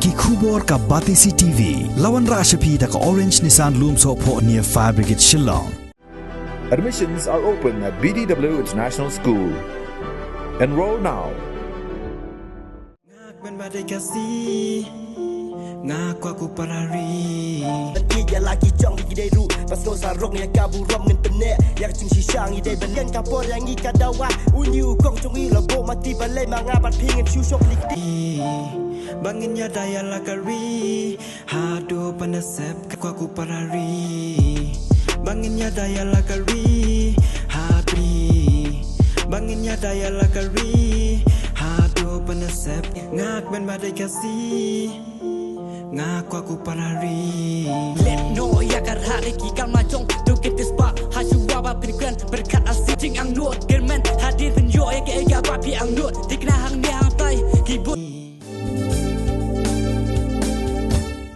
ki khubor ka Batisi TV lawan rashapi da ka Orange Nissan Lumso pho near Fire Brigade Shillong. Admissions are open at BDW International School. Enroll now. Ia lagi jong di deru pas kau sarong ya kabu rom ngen penek yang chung shisang ide benden kapor yang ika dawa unyu kong chung i labo mati balai mangabat pingin chu shok likdi bangin ya daya lakari hado panasep aku parari bangin ya daya lakari happy bangin ya daya lakari hado panasep ngak ben badai kasih ngaku aku parari let no ya kar hari ki kal majong to get this bar hasu waba pinkan berkat asing ang nuot german hadir penyo ya ke ba pi ang nuot